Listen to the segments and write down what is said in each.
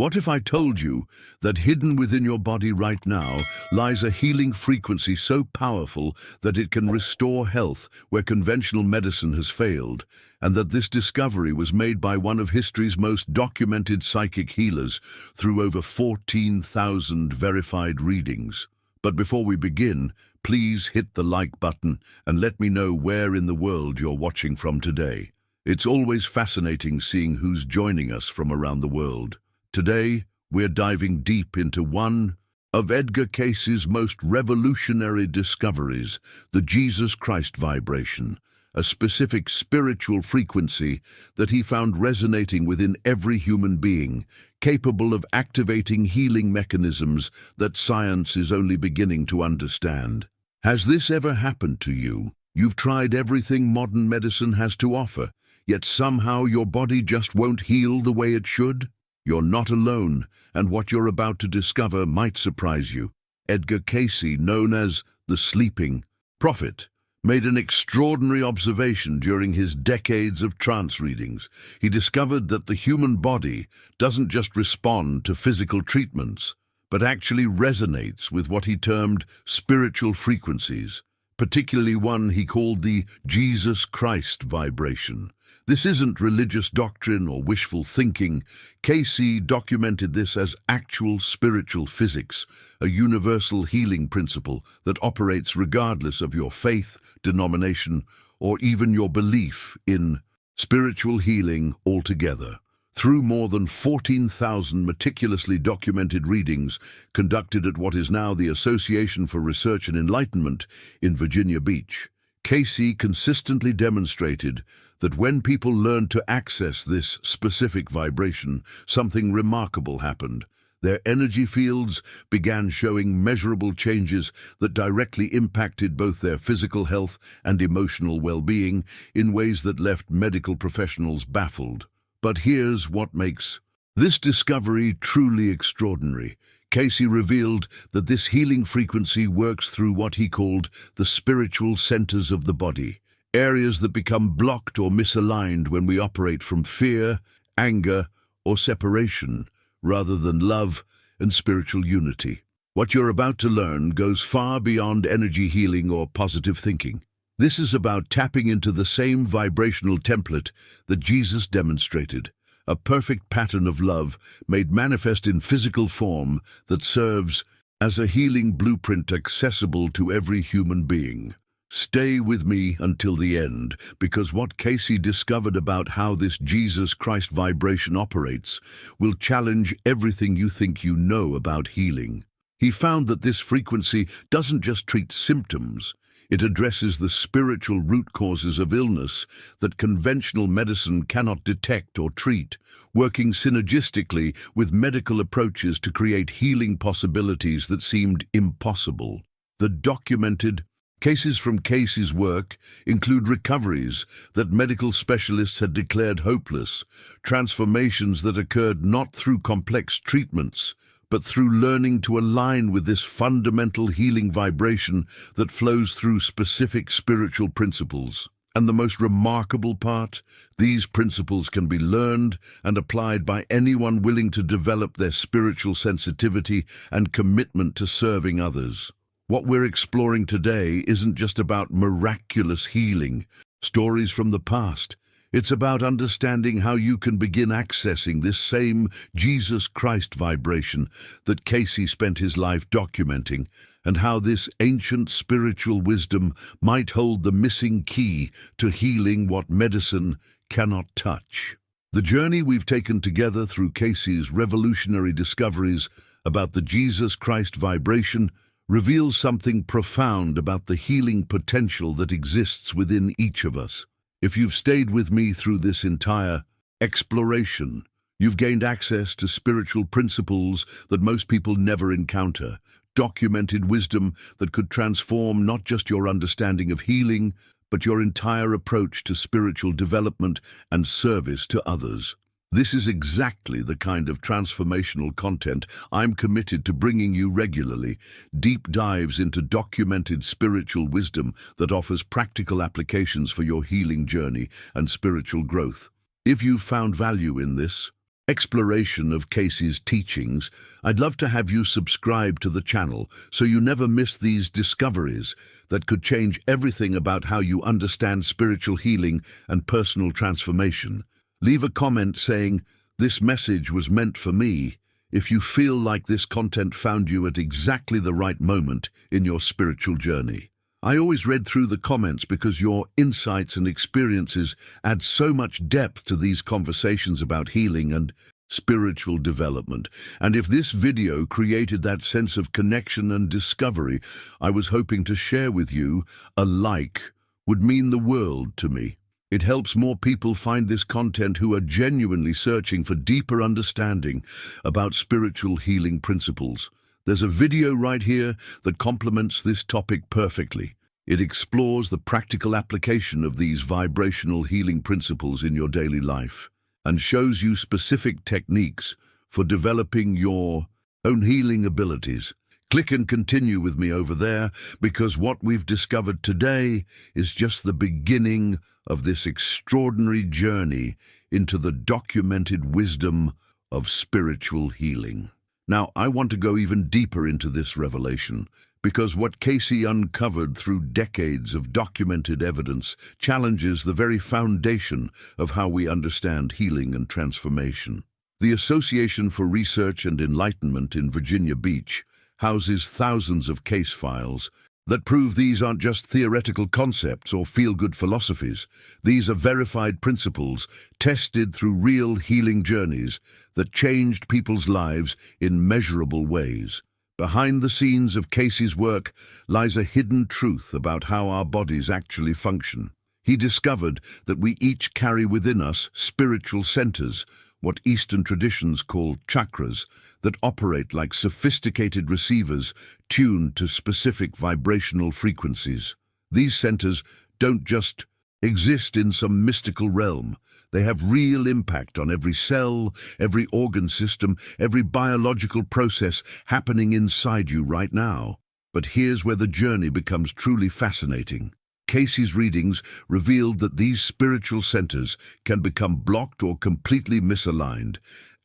What if I told you that hidden within your body right now lies a healing frequency so powerful that it can restore health where conventional medicine has failed, and that this discovery was made by one of history's most documented psychic healers through over 14,000 verified readings? But before we begin, please hit the like button and let me know where in the world you're watching from today. It's always fascinating seeing who's joining us from around the world. Today, we're diving deep into one of Edgar Cayce's most revolutionary discoveries, the Jesus Christ vibration, a specific spiritual frequency that he found resonating within every human being, capable of activating healing mechanisms that science is only beginning to understand. Has this ever happened to you? You've tried everything modern medicine has to offer, yet somehow your body just won't heal the way it should? You're not alone, and what you're about to discover might surprise you. Edgar Cayce, known as the Sleeping Prophet, made an extraordinary observation during his decades of trance readings. He discovered that the human body doesn't just respond to physical treatments, but actually resonates with what he termed spiritual frequencies, particularly one he called the Jesus Christ vibration. This isn't religious doctrine or wishful thinking. Cayce documented this as actual spiritual physics, a universal healing principle that operates regardless of your faith, denomination, or even your belief in spiritual healing altogether. Through more than 14,000 meticulously documented readings conducted at what is now the Association for Research and Enlightenment in Virginia Beach, Cayce consistently demonstrated that when people learned to access this specific vibration, something remarkable happened. Their energy fields began showing measurable changes that directly impacted both their physical health and emotional well-being in ways that left medical professionals baffled. But here's what makes this discovery truly extraordinary. Cayce revealed that this healing frequency works through what he called the spiritual centers of the body, areas that become blocked or misaligned when we operate from fear, anger, or separation, rather than love and spiritual unity. What you're about to learn goes far beyond energy healing or positive thinking. This is about tapping into the same vibrational template that Jesus demonstrated, a perfect pattern of love made manifest in physical form that serves as a healing blueprint accessible to every human being. Stay with me until the end, because what Cayce discovered about how this Jesus Christ vibration operates will challenge everything you think you know about healing. He found that this frequency doesn't just treat symptoms. It addresses the spiritual root causes of illness that conventional medicine cannot detect or treat, working synergistically with medical approaches to create healing possibilities that seemed impossible. The documented cases from Cayce's work include recoveries that medical specialists had declared hopeless, transformations that occurred not through complex treatments, but through learning to align with this fundamental healing vibration that flows through specific spiritual principles. And the most remarkable part, these principles can be learned and applied by anyone willing to develop their spiritual sensitivity and commitment to serving others. What we're exploring today isn't just about miraculous healing, stories from the past. It's about understanding how you can begin accessing this same Jesus Christ vibration that Cayce spent his life documenting, and how this ancient spiritual wisdom might hold the missing key to healing what medicine cannot touch. The journey we've taken together through Cayce's revolutionary discoveries about the Jesus Christ vibration reveals something profound about the healing potential that exists within each of us. If you've stayed with me through this entire exploration, you've gained access to spiritual principles that most people never encounter, documented wisdom that could transform not just your understanding of healing, but your entire approach to spiritual development and service to others. This is exactly the kind of transformational content I'm committed to bringing you regularly, deep dives into documented spiritual wisdom that offers practical applications for your healing journey and spiritual growth. If you've found value in this exploration of Cayce's teachings, I'd love to have you subscribe to the channel so you never miss these discoveries that could change everything about how you understand spiritual healing and personal transformation. Leave a comment saying, "This message was meant for me," if you feel like this content found you at exactly the right moment in your spiritual journey. I always read through the comments because your insights and experiences add so much depth to these conversations about healing and spiritual development. And if this video created that sense of connection and discovery I was hoping to share with you, a like would mean the world to me. It helps more people find this content who are genuinely searching for deeper understanding about spiritual healing principles. There's a video right here that complements this topic perfectly. It explores the practical application of these vibrational healing principles in your daily life and shows you specific techniques for developing your own healing abilities. Click and continue with me over there, because what we've discovered today is just the beginning of this extraordinary journey into the documented wisdom of spiritual healing. Now, I want to go even deeper into this revelation, because what Cayce uncovered through decades of documented evidence challenges the very foundation of how we understand healing and transformation. The Association for Research and Enlightenment in Virginia Beach houses thousands of case files that prove these aren't just theoretical concepts or feel-good philosophies. These are verified principles tested through real healing journeys that changed people's lives in measurable ways. Behind the scenes of Cayce's work lies a hidden truth about how our bodies actually function. He discovered that we each carry within us spiritual centers, what Eastern traditions call chakras, that operate like sophisticated receivers tuned to specific vibrational frequencies. These centers don't just exist in some mystical realm. They have real impact on every cell, every organ system, every biological process happening inside you right now. But here's where the journey becomes truly fascinating. Cayce's readings revealed that these spiritual centers can become blocked or completely misaligned,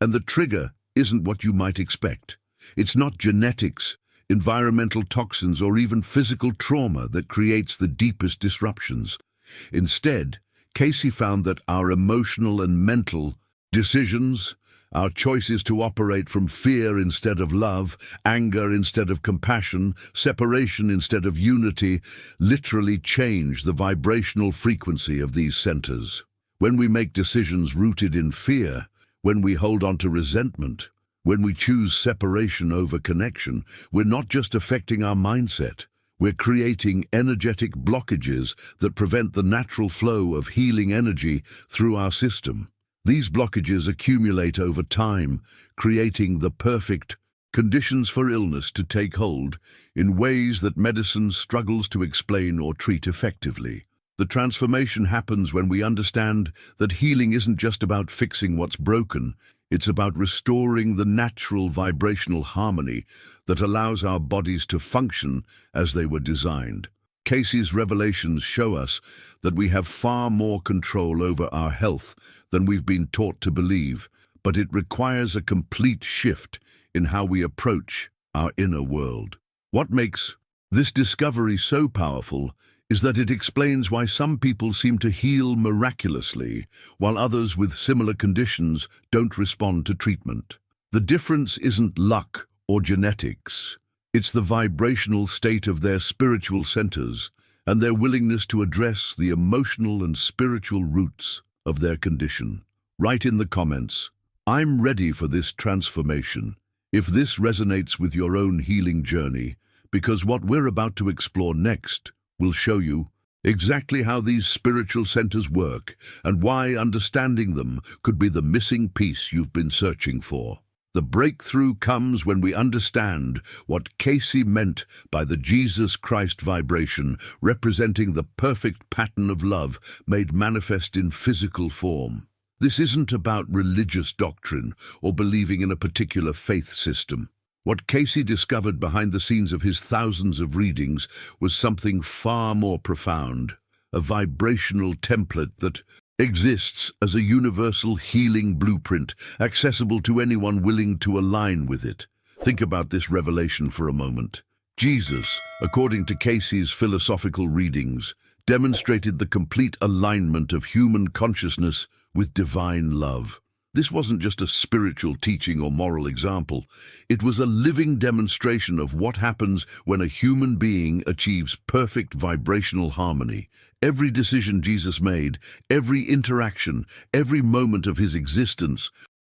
and the trigger isn't what you might expect. It's not genetics, environmental toxins, or even physical trauma that creates the deepest disruptions. Instead, Cayce found that our emotional and mental decisions, our choices to operate from fear instead of love, anger instead of compassion, separation instead of unity, literally change the vibrational frequency of these centers. When we make decisions rooted in fear, when we hold on to resentment, when we choose separation over connection, we're not just affecting our mindset. We're creating energetic blockages that prevent the natural flow of healing energy through our system. These blockages accumulate over time, creating the perfect conditions for illness to take hold in ways that medicine struggles to explain or treat effectively. The transformation happens when we understand that healing isn't just about fixing what's broken, it's about restoring the natural vibrational harmony that allows our bodies to function as they were designed. Cayce's revelations show us that we have far more control over our health than we've been taught to believe, but it requires a complete shift in how we approach our inner world. What makes this discovery so powerful is that it explains why some people seem to heal miraculously, while others with similar conditions don't respond to treatment. The difference isn't luck or genetics. It's the vibrational state of their spiritual centers and their willingness to address the emotional and spiritual roots of their condition. Write in the comments, "I'm ready for this transformation," if this resonates with your own healing journey, because what we're about to explore next will show you exactly how these spiritual centers work and why understanding them could be the missing piece you've been searching for. The breakthrough comes when we understand what Cayce meant by the Jesus Christ vibration, representing the perfect pattern of love made manifest in physical form. This isn't about religious doctrine or believing in a particular faith system. What Cayce discovered behind the scenes of his thousands of readings was something far more profound, a vibrational template that exists as a universal healing blueprint, accessible to anyone willing to align with it. Think about this revelation for a moment. Jesus, according to Cayce's philosophical readings, demonstrated the complete alignment of human consciousness with divine love. This wasn't just a spiritual teaching or moral example. It was a living demonstration of what happens when a human being achieves perfect vibrational harmony. Every decision Jesus made, every interaction, every moment of his existence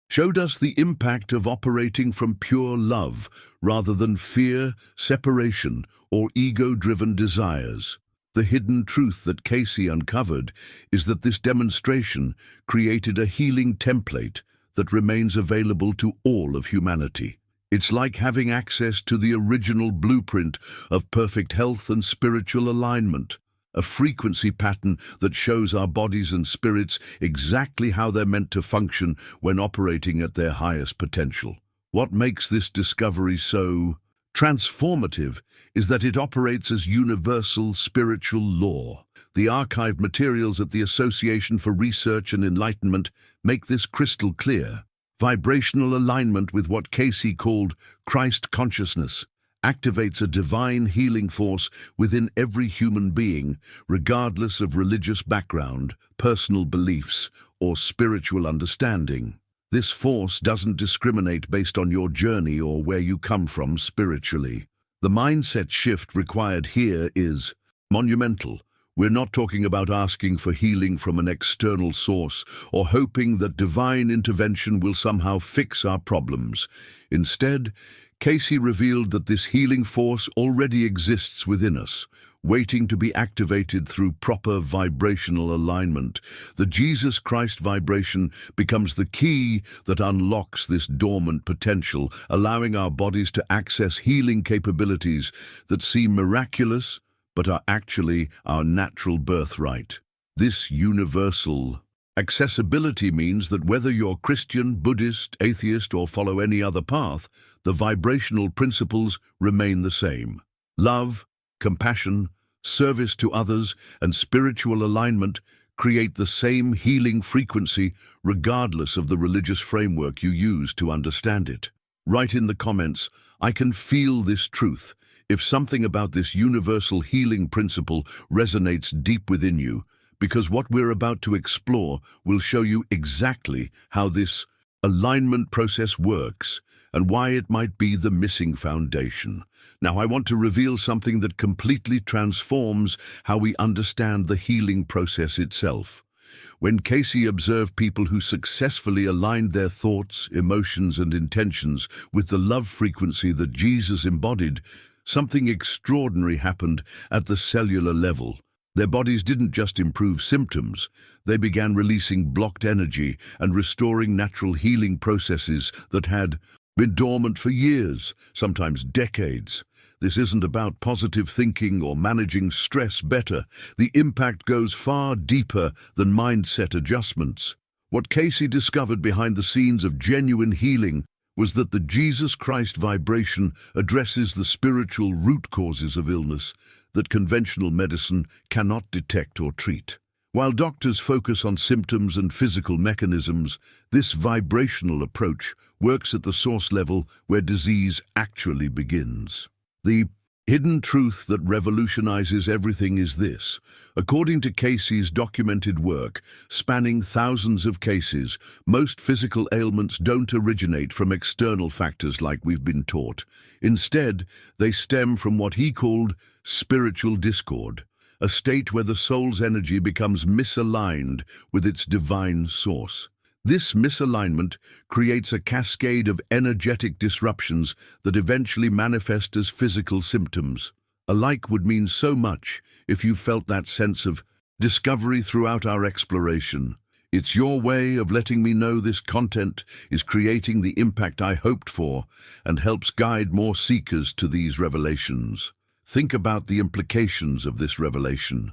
showed us the impact of operating from pure love rather than fear, separation, or ego-driven desires. The hidden truth that Cayce uncovered is that this demonstration created a healing template that remains available to all of humanity. It's like having access to the original blueprint of perfect health and spiritual alignment, a frequency pattern that shows our bodies and spirits exactly how they're meant to function when operating at their highest potential. What makes this discovery so transformative is that it operates as universal spiritual law. The archived materials at the Association for Research and Enlightenment make this crystal clear. Vibrational alignment with what Cayce called Christ consciousness activates a divine healing force within every human being, regardless of religious background, personal beliefs, or spiritual understanding. This force doesn't discriminate based on your journey or where you come from spiritually. The mindset shift required here is monumental. We're not talking about asking for healing from an external source or hoping that divine intervention will somehow fix our problems. Instead, Cayce revealed that this healing force already exists within us, waiting to be activated through proper vibrational alignment. The Jesus Christ vibration becomes the key that unlocks this dormant potential, allowing our bodies to access healing capabilities that seem miraculous but are actually our natural birthright. This universal accessibility means that whether you're Christian, Buddhist, atheist, or follow any other path, the vibrational principles remain the same. Love, compassion, service to others, and spiritual alignment create the same healing frequency regardless of the religious framework you use to understand it. Write in the comments, "I can feel this truth," if something about this universal healing principle resonates deep within you, because what we're about to explore will show you exactly how this alignment process works and why it might be the missing foundation. Now, I want to reveal something that completely transforms how we understand the healing process itself. When Cayce observed people who successfully aligned their thoughts, emotions, and intentions with the love frequency that Jesus embodied, something extraordinary happened at the cellular level. Their bodies didn't just improve symptoms, they began releasing blocked energy and restoring natural healing processes that had been dormant for years, sometimes decades. This isn't about positive thinking or managing stress better. The impact goes far deeper than mindset adjustments. What Cayce discovered behind the scenes of genuine healing was that the Jesus Christ vibration addresses the spiritual root causes of illness that conventional medicine cannot detect or treat. While doctors focus on symptoms and physical mechanisms, this vibrational approach works at the source level where disease actually begins. The hidden truth that revolutionizes everything is this. According to Cayce's documented work, spanning thousands of cases, most physical ailments don't originate from external factors like we've been taught. Instead, they stem from what he called spiritual discord, a state where the soul's energy becomes misaligned with its divine source. This misalignment creates a cascade of energetic disruptions that eventually manifest as physical symptoms. A like would mean so much if you felt that sense of discovery throughout our exploration. It's your way of letting me know this content is creating the impact I hoped for and helps guide more seekers to these revelations. Think about the implications of this revelation.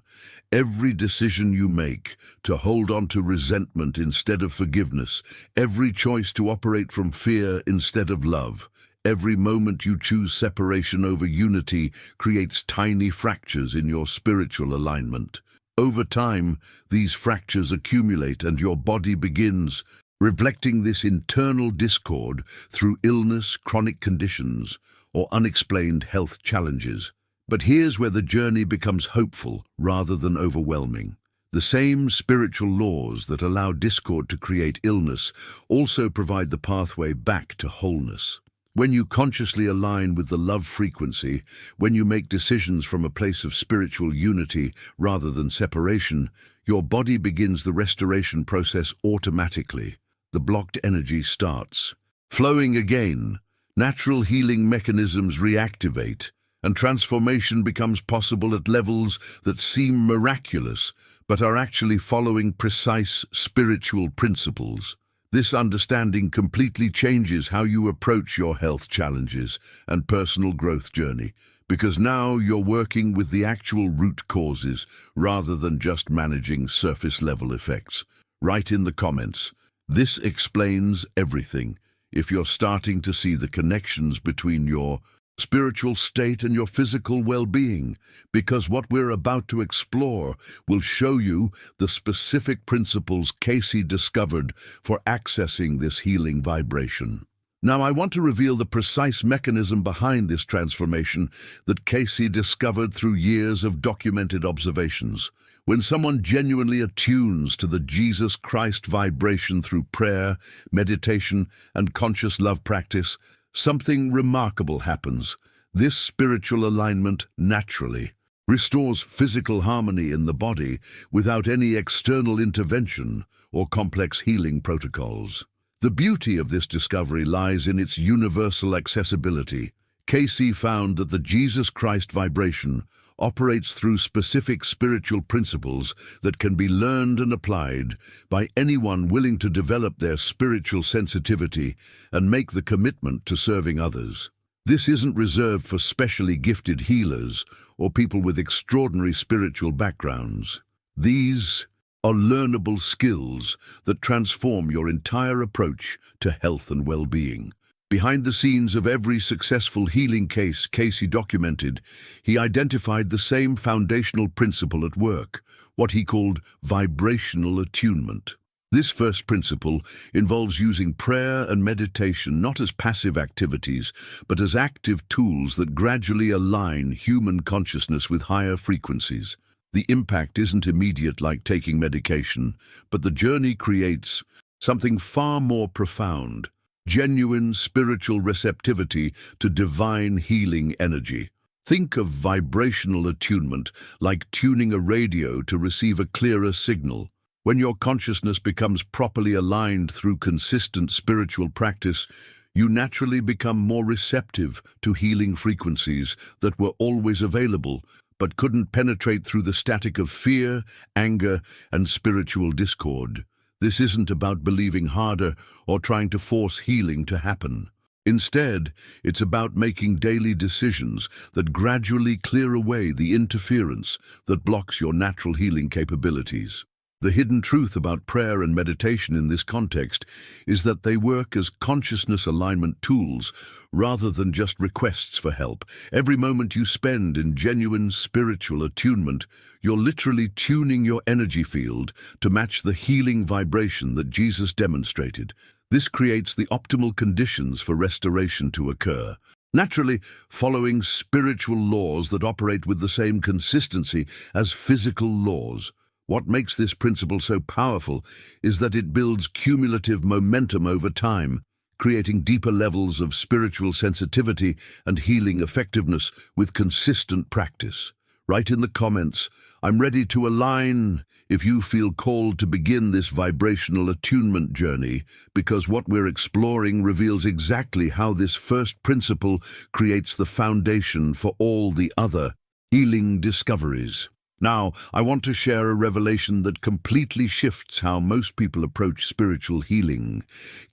Every decision you make to hold on to resentment instead of forgiveness, every choice to operate from fear instead of love, every moment you choose separation over unity creates tiny fractures in your spiritual alignment. Over time, these fractures accumulate and your body begins reflecting this internal discord through illness, chronic conditions, or unexplained health challenges. But here's where the journey becomes hopeful rather than overwhelming. The same spiritual laws that allow discord to create illness also provide the pathway back to wholeness. When you consciously align with the love frequency, when you make decisions from a place of spiritual unity rather than separation, your body begins the restoration process automatically. The blocked energy starts flowing again. Natural healing mechanisms reactivate, and transformation becomes possible at levels that seem miraculous, but are actually following precise spiritual principles. This understanding completely changes how you approach your health challenges and personal growth journey, because now you're working with the actual root causes rather than just managing surface-level effects. Write in the comments, "This explains everything," if you're starting to see the connections between your spiritual state and your physical well-being, because what we're about to explore will show you the specific principles Cayce discovered for accessing this healing vibration. Now, I want to reveal the precise mechanism behind this transformation that Cayce discovered through years of documented observations. When someone genuinely attunes to the Jesus Christ vibration through prayer, meditation, and conscious love practice, something remarkable happens. This spiritual alignment naturally restores physical harmony in the body without any external intervention or complex healing protocols. The beauty of this discovery lies in its universal accessibility. Cayce found that the Jesus Christ vibration operates through specific spiritual principles that can be learned and applied by anyone willing to develop their spiritual sensitivity and make the commitment to serving others. This isn't reserved for specially gifted healers or people with extraordinary spiritual backgrounds. These are learnable skills that transform your entire approach to health and well-being. Behind the scenes of every successful healing case Cayce documented, he identified the same foundational principle at work, what he called vibrational attunement. This first principle involves using prayer and meditation not as passive activities, but as active tools that gradually align human consciousness with higher frequencies. The impact isn't immediate like taking medication, but the journey creates something far more profound: genuine spiritual receptivity to divine healing energy. Think of vibrational attunement like tuning a radio to receive a clearer signal. When your consciousness becomes properly aligned through consistent spiritual practice, you naturally become more receptive to healing frequencies that were always available, but couldn't penetrate through the static of fear, anger, and spiritual discord. This isn't about believing harder or trying to force healing to happen. Instead, it's about making daily decisions that gradually clear away the interference that blocks your natural healing capabilities. The hidden truth about prayer and meditation in this context is that they work as consciousness alignment tools rather than just requests for help. Every moment you spend in genuine spiritual attunement, you're literally tuning your energy field to match the healing vibration that Jesus demonstrated. This creates the optimal conditions for restoration to occur, naturally following spiritual laws that operate with the same consistency as physical laws. What makes this principle so powerful is that it builds cumulative momentum over time, creating deeper levels of spiritual sensitivity and healing effectiveness with consistent practice. Write in the comments, "I'm ready to align," if you feel called to begin this vibrational attunement journey, because what we're exploring reveals exactly how this first principle creates the foundation for all the other healing discoveries. Now, I want to share a revelation that completely shifts how most people approach spiritual healing.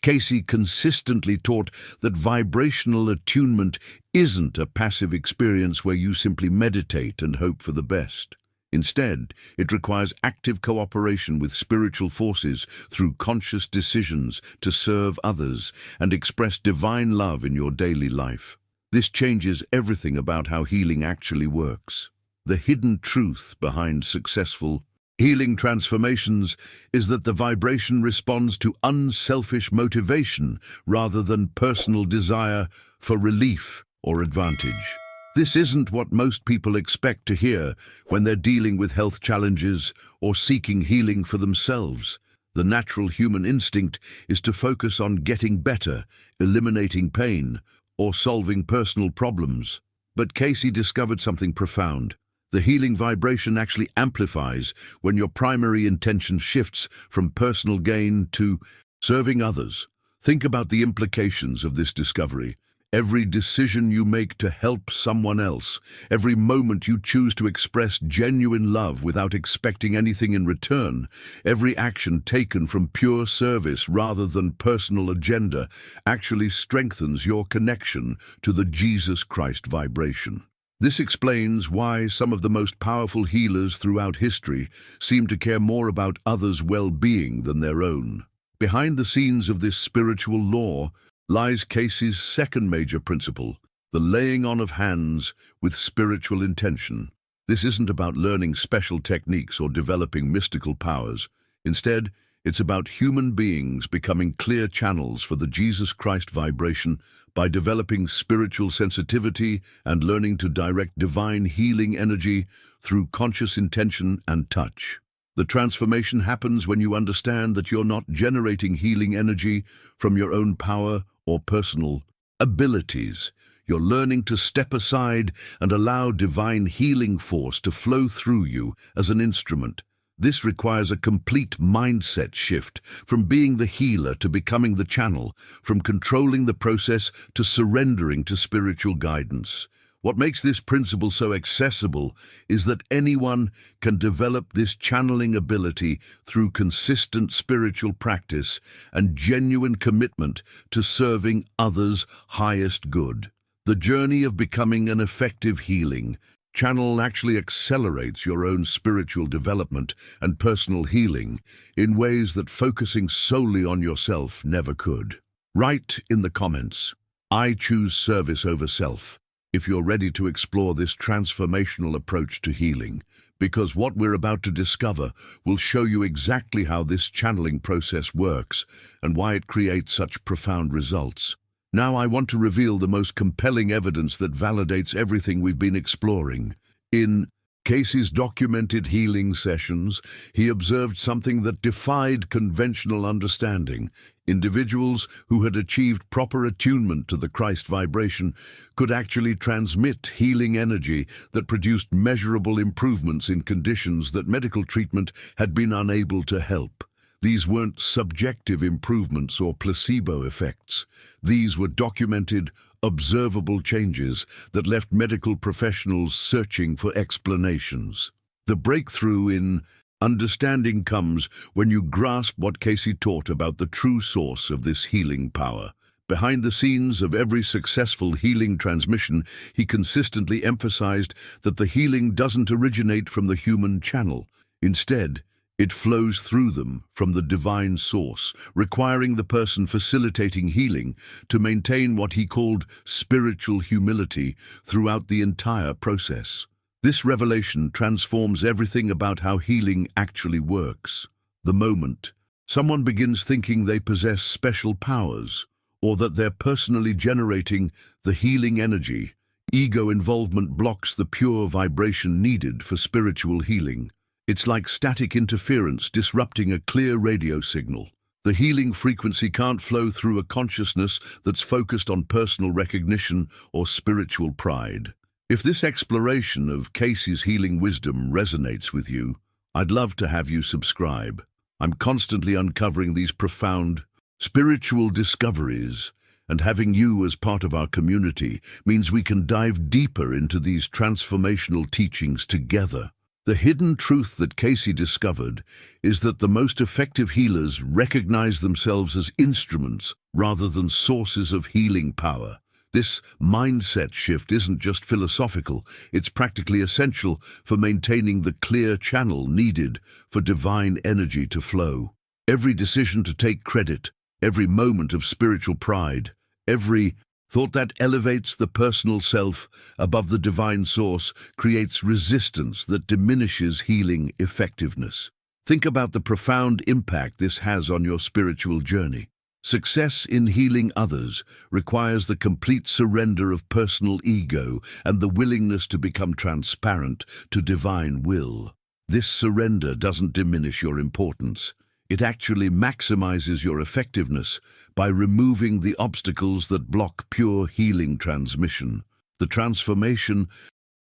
Cayce consistently taught that vibrational attunement isn't a passive experience where you simply meditate and hope for the best. Instead, it requires active cooperation with spiritual forces through conscious decisions to serve others and express divine love in your daily life. This changes everything about how healing actually works. The hidden truth behind successful healing transformations is that the vibration responds to unselfish motivation rather than personal desire for relief or advantage. This isn't what most people expect to hear when they're dealing with health challenges or seeking healing for themselves. The natural human instinct is to focus on getting better, eliminating pain, or solving personal problems. But Cayce discovered something profound. The healing vibration actually amplifies when your primary intention shifts from personal gain to serving others. Think about the implications of this discovery. Every decision you make to help someone else, every moment you choose to express genuine love without expecting anything in return, every action taken from pure service rather than personal agenda actually strengthens your connection to the Jesus Christ vibration. This explains why some of the most powerful healers throughout history seem to care more about others' well-being than their own. Behind the scenes of this spiritual law lies Cayce's second major principle, the laying on of hands with spiritual intention. This isn't about learning special techniques or developing mystical powers. Instead, it's about human beings becoming clear channels for the Jesus Christ vibration by developing spiritual sensitivity and learning to direct divine healing energy through conscious intention and touch. The transformation happens when you understand that you're not generating healing energy from your own power or personal abilities. You're learning to step aside and allow divine healing force to flow through you as an instrument. This requires a complete mindset shift, from being the healer to becoming the channel, from controlling the process to surrendering to spiritual guidance. What makes this principle so accessible is that anyone can develop this channeling ability through consistent spiritual practice and genuine commitment to serving others' highest good. The journey of becoming an effective healing channel actually accelerates your own spiritual development and personal healing in ways that focusing solely on yourself never could. Write in the comments, "I choose service over self," if you're ready to explore this transformational approach to healing, because what we're about to discover will show you exactly how this channeling process works and why it creates such profound results. Now I want to reveal the most compelling evidence that validates everything we've been exploring. In Cayce's documented healing sessions, he observed something that defied conventional understanding. Individuals who had achieved proper attunement to the Christ vibration could actually transmit healing energy that produced measurable improvements in conditions that medical treatment had been unable to help. These weren't subjective improvements or placebo effects. These were documented, observable changes that left medical professionals searching for explanations. The breakthrough in understanding comes when you grasp what Cayce taught about the true source of this healing power. Behind the scenes of every successful healing transmission, he consistently emphasized that the healing doesn't originate from the human channel. Instead, it flows through them from the divine source, requiring the person facilitating healing to maintain what he called spiritual humility throughout the entire process. This revelation transforms everything about how healing actually works. The moment someone begins thinking they possess special powers, or that they're personally generating the healing energy, ego involvement blocks the pure vibration needed for spiritual healing. It's like static interference disrupting a clear radio signal. The healing frequency can't flow through a consciousness that's focused on personal recognition or spiritual pride. If this exploration of Cayce's healing wisdom resonates with you, I'd love to have you subscribe. I'm constantly uncovering these profound spiritual discoveries, and having you as part of our community means we can dive deeper into these transformational teachings together. The hidden truth that Cayce discovered is that the most effective healers recognize themselves as instruments rather than sources of healing power. This mindset shift isn't just philosophical, it's practically essential for maintaining the clear channel needed for divine energy to flow. Every decision to take credit, every moment of spiritual pride, every Thought that elevates the personal self above the divine source creates resistance that diminishes healing effectiveness. Think about the profound impact this has on your spiritual journey. Success in healing others requires the complete surrender of personal ego and the willingness to become transparent to divine will. This surrender doesn't diminish your importance. It actually maximizes your effectiveness by removing the obstacles that block pure healing transmission. The transformation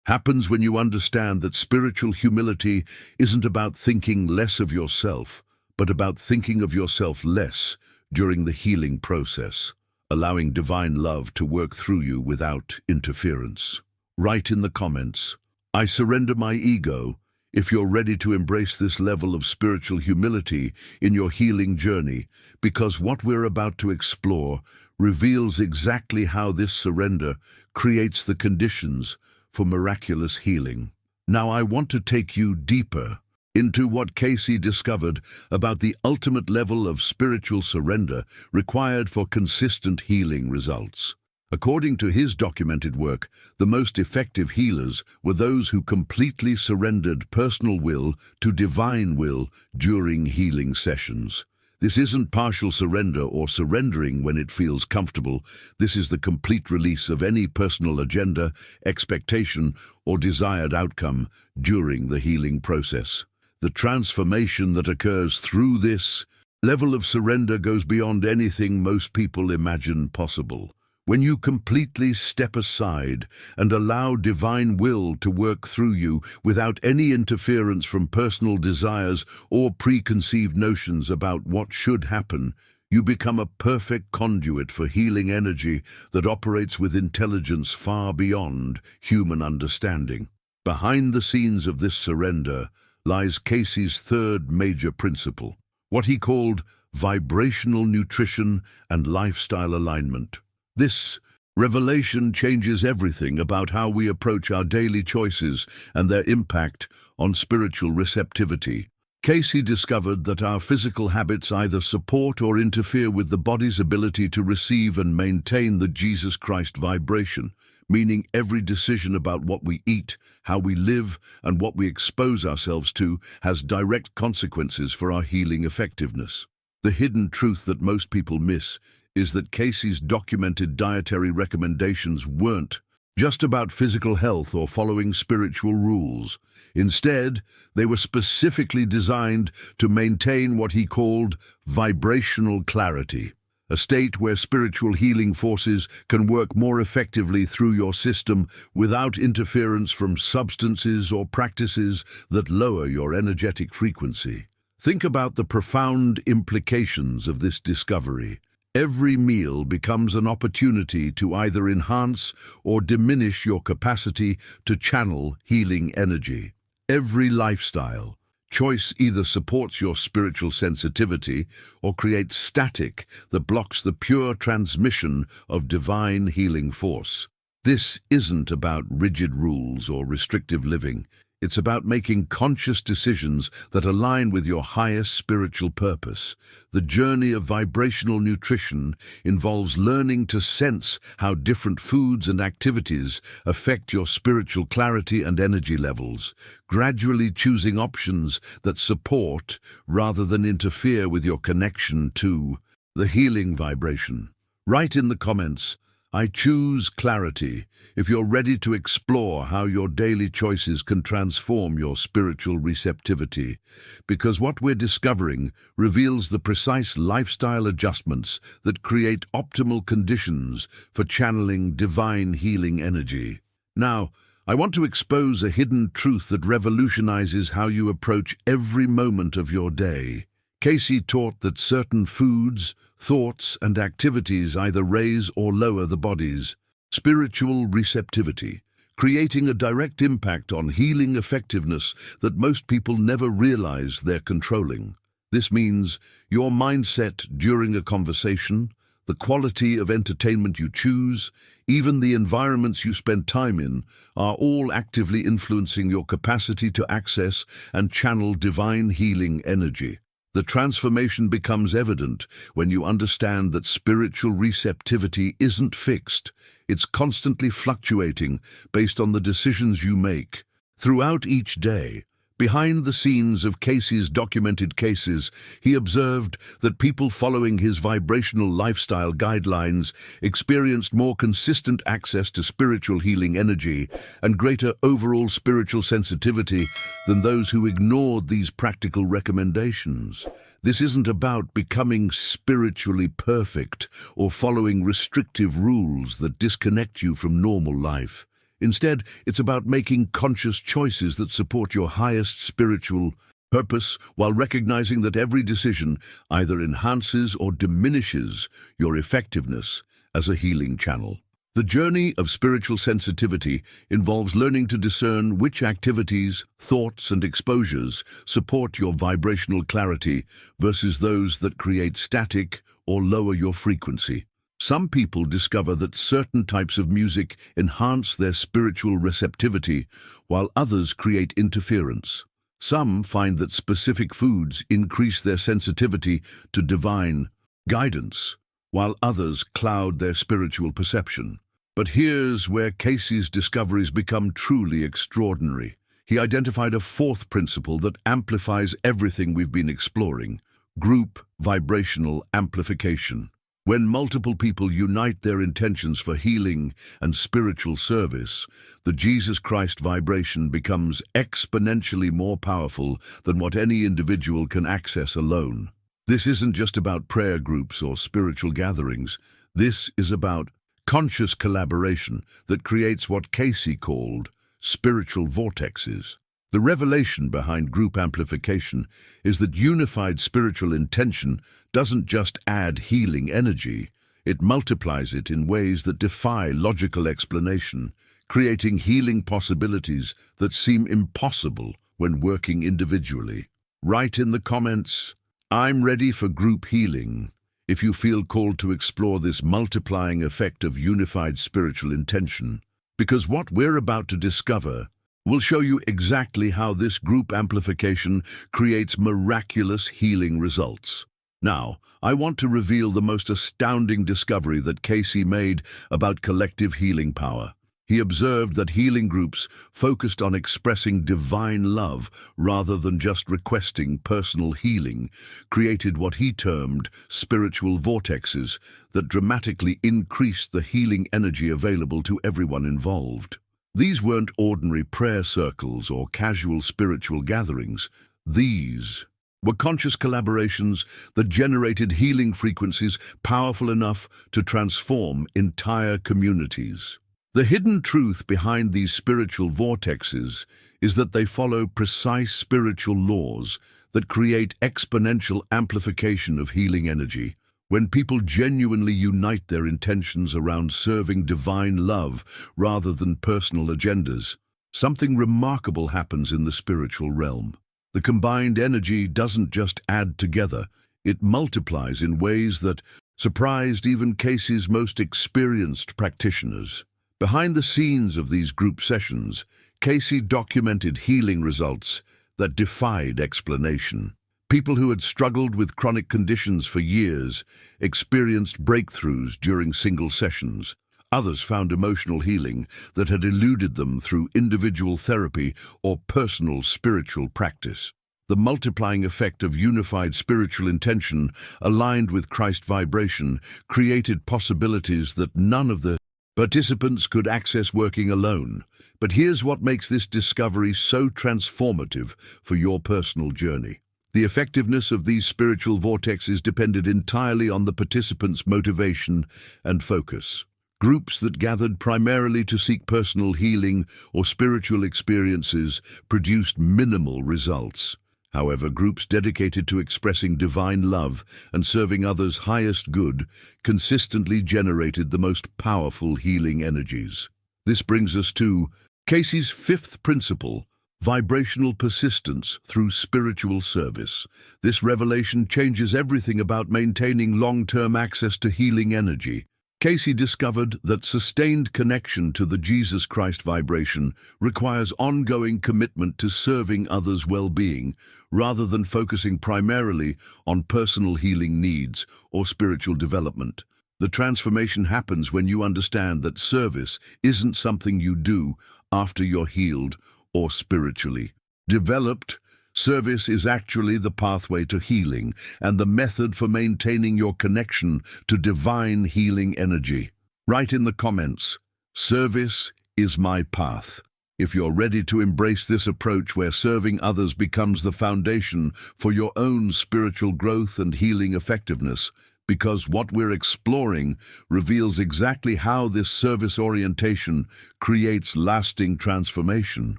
happens when you understand that spiritual humility isn't about thinking less of yourself, but about thinking of yourself less during the healing process, allowing divine love to work through you without interference. Write in the comments, "I surrender my ego," if you're ready to embrace this level of spiritual humility in your healing journey, because what we're about to explore reveals exactly how this surrender creates the conditions for miraculous healing. Now I want to take you deeper into what Cayce discovered about the ultimate level of spiritual surrender required for consistent healing results. According to his documented work, the most effective healers were those who completely surrendered personal will to divine will during healing sessions. This isn't partial surrender or surrendering when it feels comfortable. This is the complete release of any personal agenda, expectation, or desired outcome during the healing process. The transformation that occurs through this level of surrender goes beyond anything most people imagine possible. When you completely step aside and allow divine will to work through you without any interference from personal desires or preconceived notions about what should happen, you become a perfect conduit for healing energy that operates with intelligence far beyond human understanding. Behind the scenes of this surrender lies Cayce's third major principle, what he called vibrational nutrition and lifestyle alignment. This revelation changes everything about how we approach our daily choices and their impact on spiritual receptivity. Cayce discovered that our physical habits either support or interfere with the body's ability to receive and maintain the Jesus Christ vibration, meaning every decision about what we eat, how we live, and what we expose ourselves to has direct consequences for our healing effectiveness. The hidden truth that most people miss is that Cayce's documented dietary recommendations weren't just about physical health or following spiritual rules. Instead, they were specifically designed to maintain what he called vibrational clarity, a state where spiritual healing forces can work more effectively through your system without interference from substances or practices that lower your energetic frequency. Think about the profound implications of this discovery. Every meal becomes an opportunity to either enhance or diminish your capacity to channel healing energy. Every lifestyle choice either supports your spiritual sensitivity or creates static that blocks the pure transmission of divine healing force. This isn't about rigid rules or restrictive living. It's about making conscious decisions that align with your highest spiritual purpose. The journey of vibrational nutrition involves learning to sense how different foods and activities affect your spiritual clarity and energy levels, gradually choosing options that support rather than interfere with your connection to the healing vibration. Write in the comments, "I choose clarity," if you're ready to explore how your daily choices can transform your spiritual receptivity, because what we're discovering reveals the precise lifestyle adjustments that create optimal conditions for channeling divine healing energy. Now, I want to expose a hidden truth that revolutionizes how you approach every moment of your day. Cayce taught that certain foods, thoughts, and activities either raise or lower the body's spiritual receptivity, creating a direct impact on healing effectiveness that most people never realize they're controlling. This means your mindset during a conversation, the quality of entertainment you choose, even the environments you spend time in, are all actively influencing your capacity to access and channel divine healing energy. The transformation becomes evident when you understand that spiritual receptivity isn't fixed. It's constantly fluctuating based on the decisions you make. Throughout each day, behind the scenes of Cayce's documented cases, he observed that people following his vibrational lifestyle guidelines experienced more consistent access to spiritual healing energy and greater overall spiritual sensitivity than those who ignored these practical recommendations. This isn't about becoming spiritually perfect or following restrictive rules that disconnect you from normal life. Instead, it's about making conscious choices that support your highest spiritual purpose while recognizing that every decision either enhances or diminishes your effectiveness as a healing channel. The journey of spiritual sensitivity involves learning to discern which activities, thoughts, and exposures support your vibrational clarity versus those that create static or lower your frequency. Some people discover that certain types of music enhance their spiritual receptivity, while others create interference. Some find that specific foods increase their sensitivity to divine guidance, while others cloud their spiritual perception. But here's where Cayce's discoveries become truly extraordinary. He identified a fourth principle that amplifies everything we've been exploring: group vibrational amplification. When multiple people unite their intentions for healing and spiritual service, the Jesus Christ vibration becomes exponentially more powerful than what any individual can access alone. This isn't just about prayer groups or spiritual gatherings. This is about conscious collaboration that creates what Cayce called spiritual vortexes. The revelation behind group amplification is that unified spiritual intention doesn't just add healing energy, it multiplies it in ways that defy logical explanation, creating healing possibilities that seem impossible when working individually. Write in the comments, "I'm ready for group healing," if you feel called to explore this multiplying effect of unified spiritual intention, because what we're about to discover will show you exactly how this group amplification creates miraculous healing results. Now, I want to reveal the most astounding discovery that Cayce made about collective healing power. He observed that healing groups focused on expressing divine love rather than just requesting personal healing, created what he termed spiritual vortexes that dramatically increased the healing energy available to everyone involved. These weren't ordinary prayer circles or casual spiritual gatherings. These were conscious collaborations that generated healing frequencies powerful enough to transform entire communities. The hidden truth behind these spiritual vortexes is that they follow precise spiritual laws that create exponential amplification of healing energy. When people genuinely unite their intentions around serving divine love rather than personal agendas, something remarkable happens in the spiritual realm. The combined energy doesn't just add together, it multiplies in ways that surprised even Cayce's most experienced practitioners. Behind the scenes of these group sessions, Cayce documented healing results that defied explanation. People who had struggled with chronic conditions for years experienced breakthroughs during single sessions. Others found emotional healing that had eluded them through individual therapy or personal spiritual practice. The multiplying effect of unified spiritual intention aligned with Christ vibration created possibilities that none of the participants could access working alone. But here's what makes this discovery so transformative for your personal journey. The effectiveness of these spiritual vortexes depended entirely on the participants' motivation and focus. Groups that gathered primarily to seek personal healing or spiritual experiences produced minimal results. However, groups dedicated to expressing divine love and serving others' highest good consistently generated the most powerful healing energies. This brings us to Cayce's fifth principle: vibrational persistence through spiritual service. This revelation changes everything about maintaining long-term access to healing energy. Cayce discovered that sustained connection to the Jesus Christ vibration requires ongoing commitment to serving others' well-being, rather than focusing primarily on personal healing needs or spiritual development. The transformation happens when you understand that service isn't something you do after you're healed or spiritually developed. Service is actually the pathway to healing and the method for maintaining your connection to divine healing energy. Write in the comments, "Service is my path," if you're ready to embrace this approach where serving others becomes the foundation for your own spiritual growth and healing effectiveness, because what we're exploring reveals exactly how this service orientation creates lasting transformation.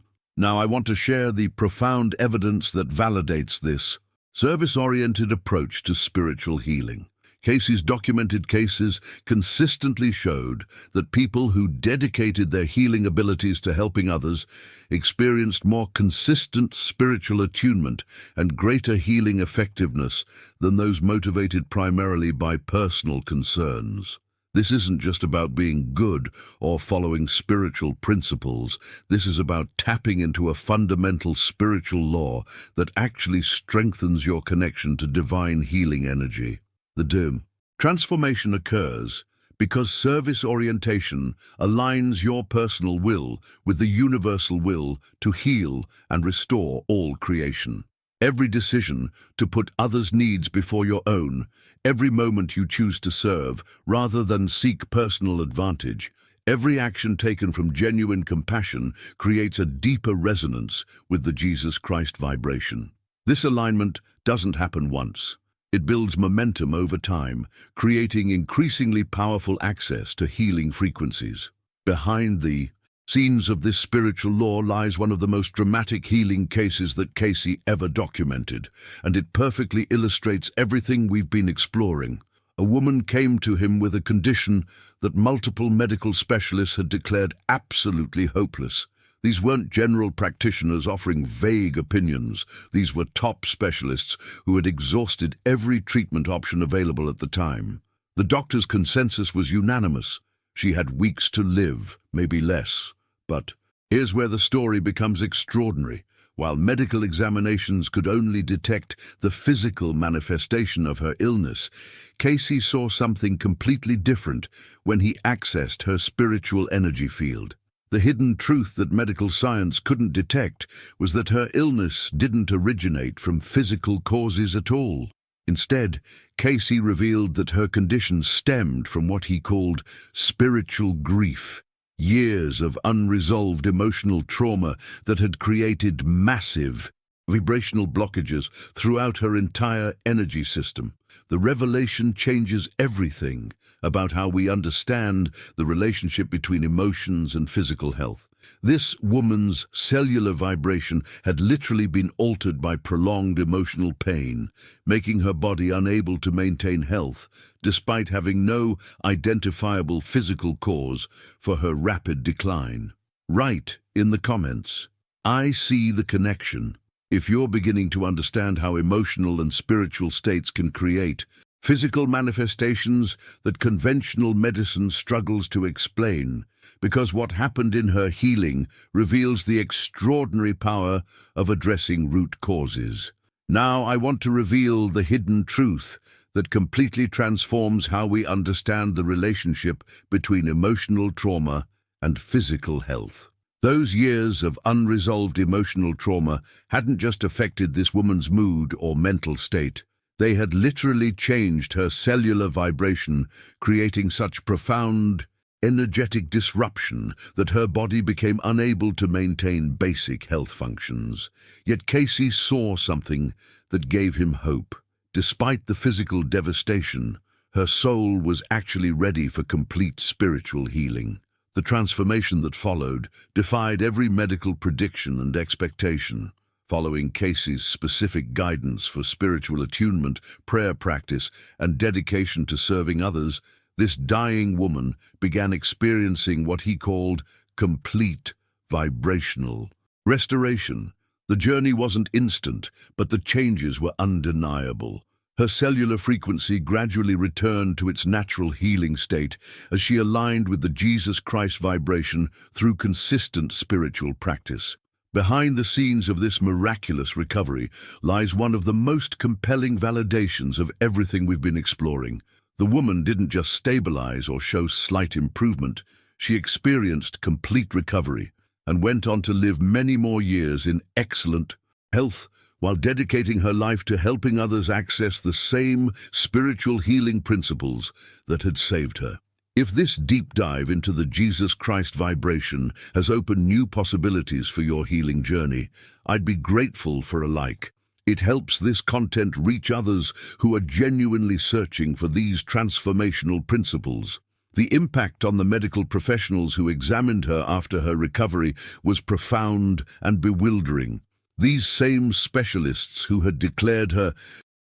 Now, I want to share the profound evidence that validates this service-oriented approach to spiritual healing. Cayce's documented cases consistently showed that people who dedicated their healing abilities to helping others experienced more consistent spiritual attunement and greater healing effectiveness than those motivated primarily by personal concerns. This isn't just about being good or following spiritual principles. This is about tapping into a fundamental spiritual law that actually strengthens your connection to divine healing energy. The transformation occurs because service orientation aligns your personal will with the universal will to heal and restore all creation. Every decision to put others' needs before your own, every moment you choose to serve rather than seek personal advantage, every action taken from genuine compassion creates a deeper resonance with the Jesus Christ vibration. This alignment doesn't happen once. It builds momentum over time, creating increasingly powerful access to healing frequencies. Behind the scenes of this spiritual law lies one of the most dramatic healing cases that Cayce ever documented, and it perfectly illustrates everything we've been exploring. A woman came to him with a condition that multiple medical specialists had declared absolutely hopeless. These weren't general practitioners offering vague opinions. These were top specialists who had exhausted every treatment option available at the time. The doctor's consensus was unanimous. She had weeks to live, maybe less. But here's where the story becomes extraordinary. While medical examinations could only detect the physical manifestation of her illness, Cayce saw something completely different when he accessed her spiritual energy field. The hidden truth that medical science couldn't detect was that her illness didn't originate from physical causes at all. Instead, Cayce revealed that her condition stemmed from what he called spiritual grief, years of unresolved emotional trauma that had created massive vibrational blockages throughout her entire energy system. The revelation changes everything about how we understand the relationship between emotions and physical health. This woman's cellular vibration had literally been altered by prolonged emotional pain, making her body unable to maintain health, despite having no identifiable physical cause for her rapid decline. Write in the comments, "I see the connection," if you're beginning to understand how emotional and spiritual states can create physical manifestations that conventional medicine struggles to explain, because what happened in her healing reveals the extraordinary power of addressing root causes. Now I want to reveal the hidden truth that completely transforms how we understand the relationship between emotional trauma and physical health. Those years of unresolved emotional trauma hadn't just affected this woman's mood or mental state. They had literally changed her cellular vibration, creating such profound energetic disruption that her body became unable to maintain basic health functions. Yet Cayce saw something that gave him hope. Despite the physical devastation, her soul was actually ready for complete spiritual healing. The transformation that followed defied every medical prediction and expectation. Following Cayce's specific guidance for spiritual attunement, prayer practice, and dedication to serving others, this dying woman began experiencing what he called complete vibrational restoration. The journey wasn't instant, but the changes were undeniable. Her cellular frequency gradually returned to its natural healing state as she aligned with the Jesus Christ vibration through consistent spiritual practice. Behind the scenes of this miraculous recovery lies one of the most compelling validations of everything we've been exploring. The woman didn't just stabilize or show slight improvement, she experienced complete recovery and went on to live many more years in excellent health while dedicating her life to helping others access the same spiritual healing principles that had saved her. If this deep dive into the Jesus Christ vibration has opened new possibilities for your healing journey, I'd be grateful for a like. It helps this content reach others who are genuinely searching for these transformational principles. The impact on the medical professionals who examined her after her recovery was profound and bewildering. These same specialists who had declared her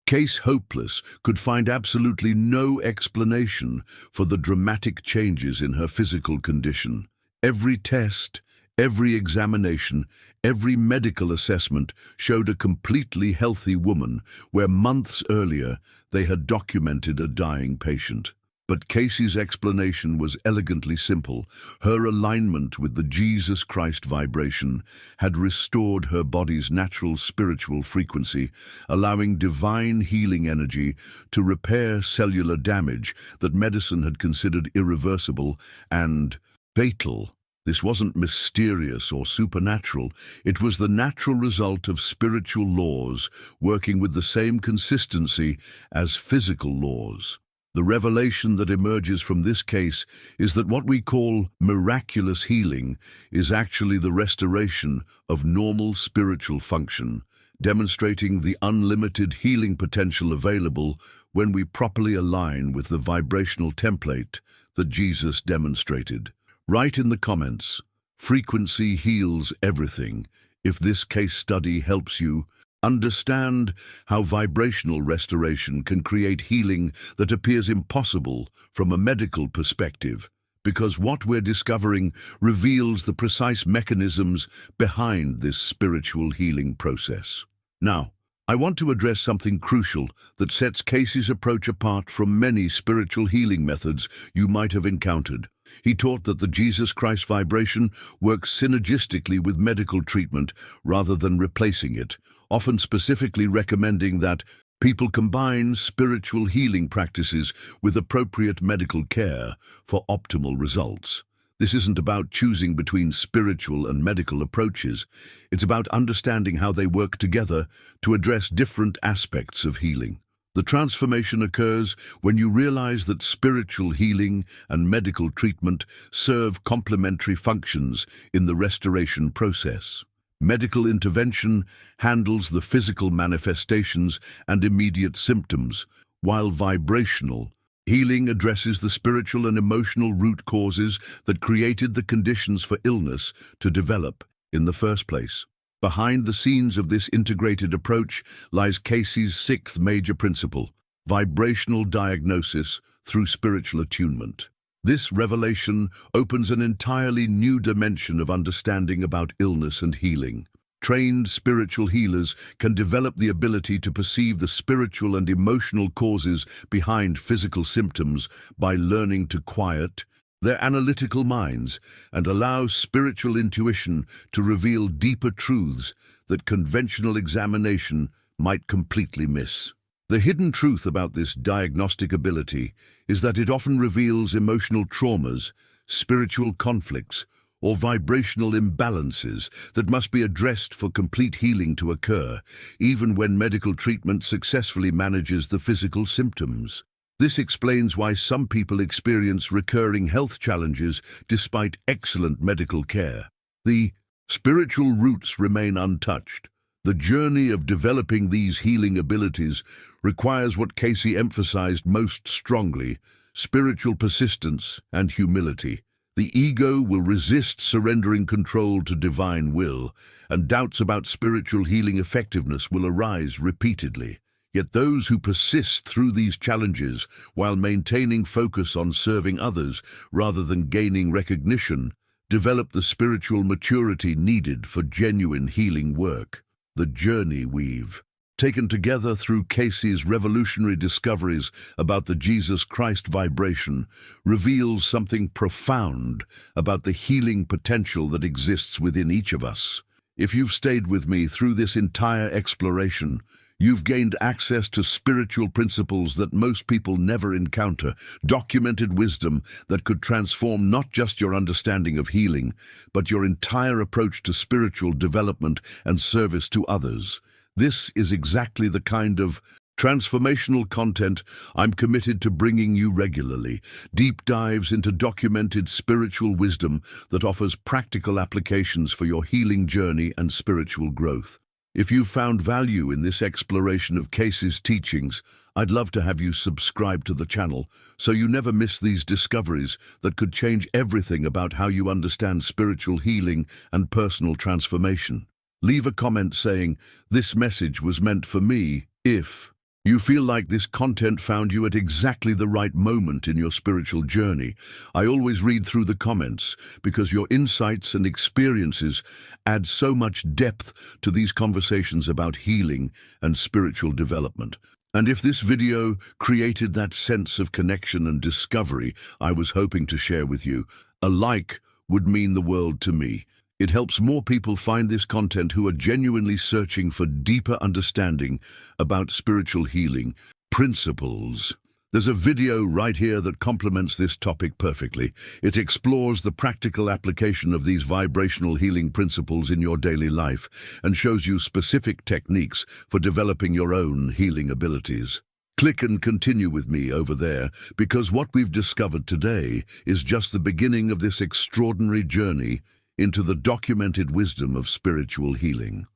case hopeless could find absolutely no explanation for the dramatic changes in her physical condition. Every test, every examination, every medical assessment showed a completely healthy woman where months earlier they had documented a dying patient. But Cayce's explanation was elegantly simple. Her alignment with the Jesus Christ vibration had restored her body's natural spiritual frequency, allowing divine healing energy to repair cellular damage that medicine had considered irreversible and fatal. This wasn't mysterious or supernatural. It was the natural result of spiritual laws working with the same consistency as physical laws. The revelation that emerges from this case is that what we call miraculous healing is actually the restoration of normal spiritual function, demonstrating the unlimited healing potential available when we properly align with the vibrational template that Jesus demonstrated. Write in the comments, "Frequency heals everything," if this case study helps you understand how vibrational restoration can create healing that appears impossible from a medical perspective, because what we're discovering reveals the precise mechanisms behind this spiritual healing process. Now, I want to address something crucial that sets Cayce's approach apart from many spiritual healing methods you might have encountered. He taught that the Jesus Christ vibration works synergistically with medical treatment rather than replacing it, often specifically recommending that people combine spiritual healing practices with appropriate medical care for optimal results. This isn't about choosing between spiritual and medical approaches. It's about understanding how they work together to address different aspects of healing. The transformation occurs when you realize that spiritual healing and medical treatment serve complementary functions in the restoration process. Medical intervention handles the physical manifestations and immediate symptoms, while vibrational healing addresses the spiritual and emotional root causes that created the conditions for illness to develop in the first place. Behind the scenes of this integrated approach lies Cayce's sixth major principle: vibrational diagnosis through spiritual attunement. This revelation opens an entirely new dimension of understanding about illness and healing. Trained spiritual healers can develop the ability to perceive the spiritual and emotional causes behind physical symptoms by learning to quiet their analytical minds and allow spiritual intuition to reveal deeper truths that conventional examination might completely miss. The hidden truth about this diagnostic ability is that it often reveals emotional traumas, spiritual conflicts, or vibrational imbalances that must be addressed for complete healing to occur, even when medical treatment successfully manages the physical symptoms. This explains why some people experience recurring health challenges despite excellent medical care. The spiritual roots remain untouched. The journey of developing these healing abilities requires what Cayce emphasized most strongly: spiritual persistence and humility. The ego will resist surrendering control to divine will, and doubts about spiritual healing effectiveness will arise repeatedly. Yet those who persist through these challenges while maintaining focus on serving others rather than gaining recognition develop the spiritual maturity needed for genuine healing work. The journey we've taken together through Cayce's revolutionary discoveries about the Jesus Christ vibration, reveals something profound about the healing potential that exists within each of us. If you've stayed with me through this entire exploration, you've gained access to spiritual principles that most people never encounter, documented wisdom that could transform not just your understanding of healing, but your entire approach to spiritual development and service to others. This is exactly the kind of transformational content I'm committed to bringing you regularly. Deep dives into documented spiritual wisdom that offers practical applications for your healing journey and spiritual growth. If you've found value in this exploration of Cayce's teachings, I'd love to have you subscribe to the channel so you never miss these discoveries that could change everything about how you understand spiritual healing and personal transformation. Leave a comment saying, "This message was meant for me," if you feel like this content found you at exactly the right moment in your spiritual journey. I always read through the comments because your insights and experiences add so much depth to these conversations about healing and spiritual development. And if this video created that sense of connection and discovery I was hoping to share with you, a like would mean the world to me. It helps more people find this content who are genuinely searching for deeper understanding about spiritual healing principles. There's a video right here that complements this topic perfectly. It explores the practical application of these vibrational healing principles in your daily life and shows you specific techniques for developing your own healing abilities. Click and continue with me over there, because what we've discovered today is just the beginning of this extraordinary journey into the documented wisdom of spiritual healing.